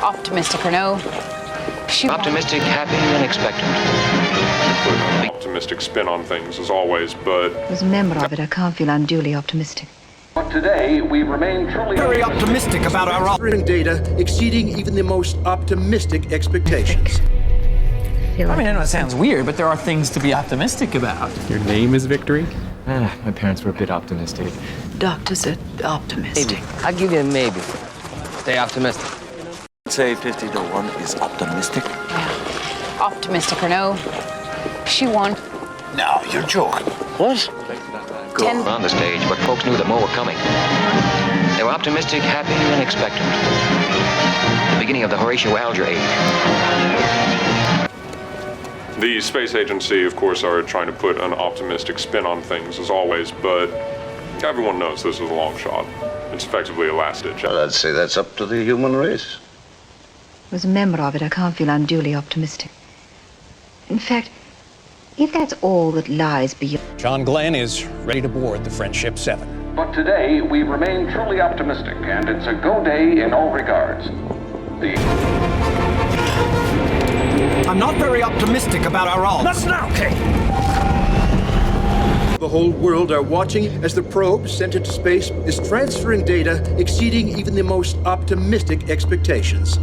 Optimistic or no, Optimistic, happy, and expectant. Optimistic spin on things as always, but As a member of it, I can't feel unduly optimistic. But today, we remain truly Very optimistic about our data exceeding even the most optimistic expectations. I mean, I know it sounds weird, but there are things to be optimistic about. Your name is Victory? My parents were a bit optimistic. Doctors are optimistic. Maybe. I'll give you a maybe. Stay optimistic. Say 50 to 1 is optimistic. optimistic or no, she won. No, you're joking. What? Go on the stage, but folks knew that more were coming. They were optimistic, happy, and expectant. The beginning of the Horatio Alger age. the space agency, of course, are trying to put an optimistic spin on things as always, but everyone knows this is a long shot. It's effectively a last-ditch. Well, I'd say that's up to the human race. As a member of it, I can't feel unduly optimistic. In fact, if that's all that lies beyond... John Glenn is ready to board the Friendship 7. But today, we remain truly optimistic, and it's a go day in all regards. I'm not very optimistic about our odds. That's now, okay. The whole world are watching as the probe sent into space is transferring data exceeding even the most optimistic expectations.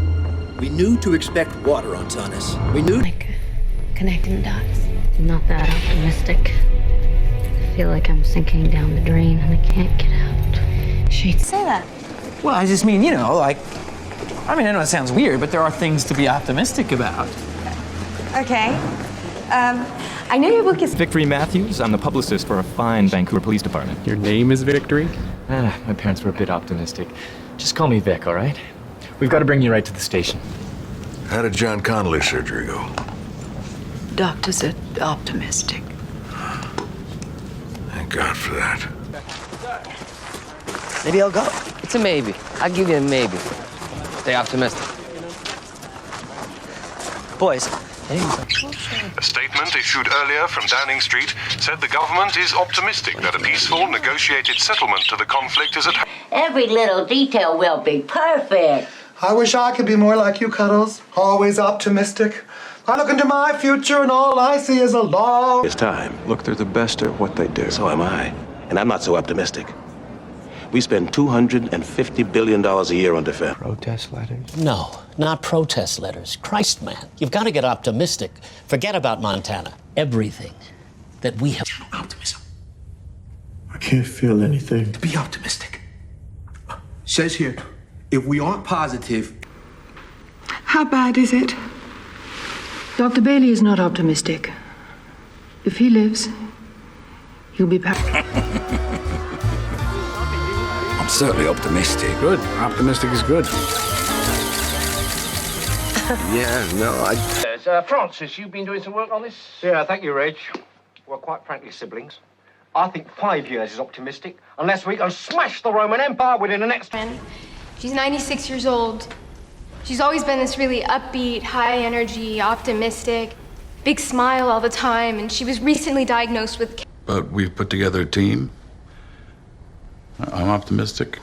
We knew to expect water on Tanis. We knew... Like connecting the dots. I'm not that optimistic. I feel like I'm sinking down the drain and I can't get out. She'd say that. Well, I just mean, you know, like, I mean, I know it sounds weird, but there are things to be optimistic about. Okay. I know your book is... Victory Matthews. I'm the publicist for a fine Vancouver police department. Your name is Victory? My parents were a bit optimistic. Just call me Vic, all right? We've got to bring you right to the station. How did John Connolly's surgery go? Doctors are optimistic. Thank God for that. Maybe I'll go. It's a maybe. I'll give you a maybe. Stay optimistic. Boys. A statement issued earlier from Downing Street said the government is optimistic that a peaceful, negotiated settlement to the conflict is at hand. Every little detail will be perfect. I wish I could be more like you, Cuddles. Always optimistic. I look into my future and all I see is a long... It's time. Look, they're the best at what they do. So am I. And I'm not so optimistic. We spend $250 billion a year on defense. Protest letters? No, not protest letters. Christ, man. You've got to get optimistic. Forget about Montana. Everything that we have... Optimism. I can't feel anything. To be optimistic. Says here, if we aren't positive... How bad is it? Dr. Bailey is not optimistic. If he lives, he'll be back. I'm certainly optimistic. Good. Optimistic is good. Yeah, no, Francis, you've been doing some work on this? Yeah, thank you, Reg. Well, quite frankly, siblings, I think 5 years is optimistic, unless we can smash the Roman Empire within the next... She's 96 years old. She's always been this really upbeat, high energy, optimistic, big smile all the time, and she was recently diagnosed with... But we've put together a team. I'm optimistic.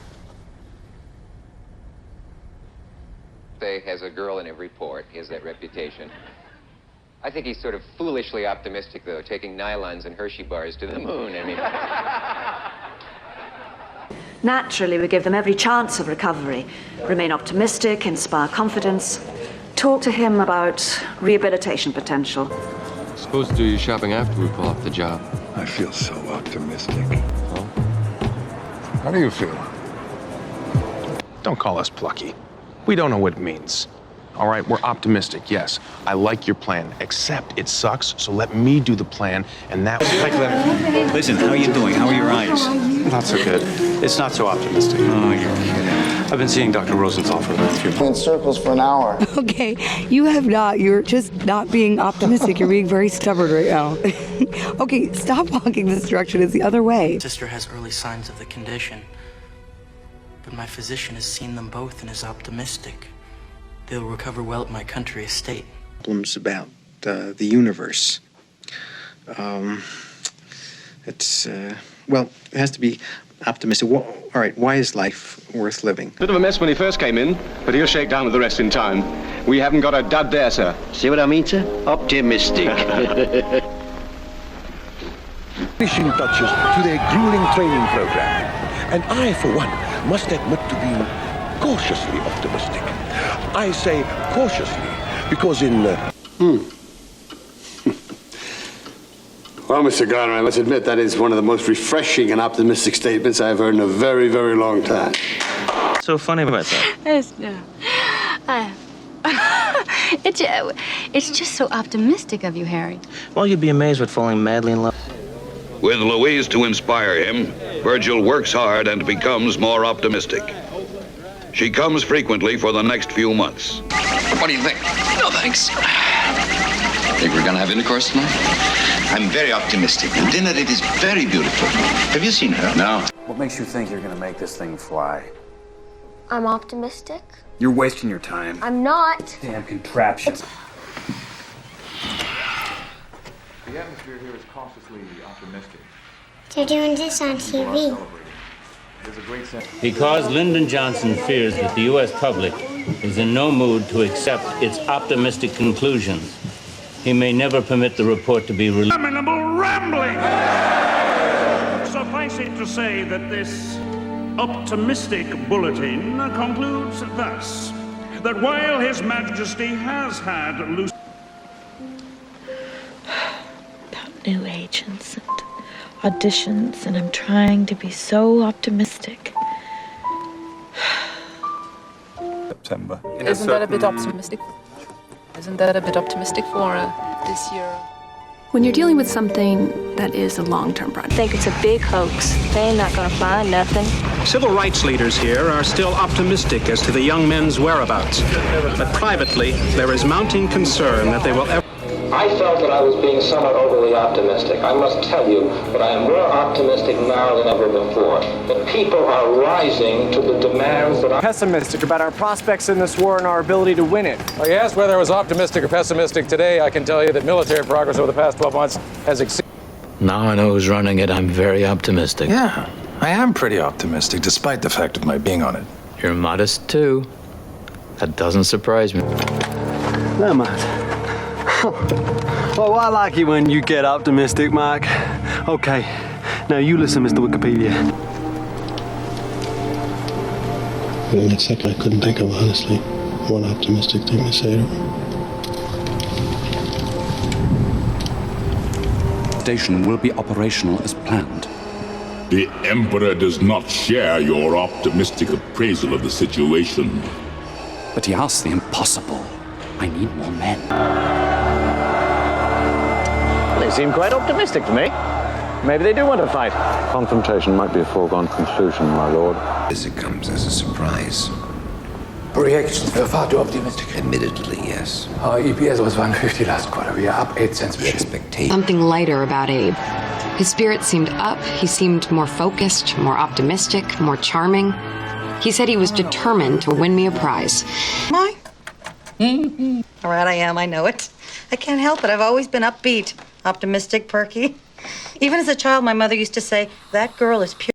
Has a girl in every port. He has that reputation. I think he's sort of foolishly optimistic, though, taking nylons and Hershey bars to the moon. I mean... Naturally, we give them every chance of recovery. Remain optimistic, inspire confidence. Talk to him about rehabilitation potential. Supposed to do your shopping after we pull off the job. I feel so optimistic. Oh? How do you feel? Don't call us plucky. We don't know what it means. All right, we're optimistic, yes. I like your plan, except it sucks, so let me do the plan, and that... Hi, Clem. Listen, how are you doing? How are your eyes? Not so good. It's not so optimistic. Oh, you're kidding. I've been seeing Dr. Rosenthal for a few months. In circles for an hour. Okay, you have not. You're just not being optimistic. You're being very stubborn right now. Okay, stop walking this direction. It's the other way. Sister has early signs of the condition, but my physician has seen them both and is optimistic. They'll recover well at my country estate. Problems about the universe. Well, it has to be optimistic. All right, why is life worth living? Bit of a mess when he first came in, but he'll shake down with the rest in time. We haven't got a dud there, sir. See what I mean, sir? Optimistic. Finishing touches to their grueling training program. And I, for one, must admit to being cautiously optimistic. I say cautiously because in... Well, Mr. Garner, I must admit that is one of the most refreshing and optimistic statements I've heard in a very, very long time. So funny about that? It's just so optimistic of you, Harry. Well, you'd be amazed what falling madly in love. With Louise to inspire him, Virgil works hard and becomes more optimistic. She comes frequently for the next few months. What do you think? No, thanks. Think we're gonna have intercourse tonight? I'm very optimistic. And dinner, it is very beautiful. Have you seen her? No. What makes you think you're gonna make this thing fly? I'm optimistic. You're wasting your time. I'm not. Damn contraption. The atmosphere here is cautiously optimistic. They're doing this on TV. Because Lyndon Johnson fears that the U.S. public is in no mood to accept its optimistic conclusions, he may never permit the report to be released. Abominable rambling! Suffice it to say that this optimistic bulletin concludes thus, that while His Majesty has had loose... About new agents and auditions, and I'm trying to be so optimistic. September. Isn't that a bit optimistic? Isn't that a bit optimistic for this year? When you're dealing with something that is a long-term project. I think it's a big hoax. They ain't not gonna find nothing. Civil rights leaders here are still optimistic as to the young men's whereabouts. But privately, there is mounting concern that they will ever... I felt that I was being somewhat overly optimistic. I must tell you that I am more optimistic now than ever before. That people are rising to the demands that I... Pessimistic about our prospects in this war and our ability to win it. Well, you asked whether I was optimistic or pessimistic today. I can tell you that military progress over the past 12 months has exceeded... Now I know who's running it, I'm very optimistic. Yeah, I am pretty optimistic, despite the fact of my being on it. You're modest, too. That doesn't surprise me. No, man. Well, I like it when you get optimistic, Mark. Okay, now you listen, Mr. Wikipedia. In the next second, I couldn't think of, honestly, one optimistic thing to say to him. The station will be operational as planned. The Emperor does not share your optimistic appraisal of the situation. But he asks the impossible. I need more men. They seem quite optimistic to me. Maybe they do want to fight. Confrontation might be a foregone conclusion, my lord. As it comes as a surprise. Reactions were far too optimistic. Admittedly, yes. Our EPS was 150 last quarter. We are up 8 cents per share. Expectation. Something lighter about Abe. His spirit seemed up. He seemed more focused, more optimistic, more charming. He said he was determined to win me a prize. All right, I am. I know it. I can't help it. I've always been upbeat, optimistic, perky. Even as a child, my mother used to say, that girl is pure.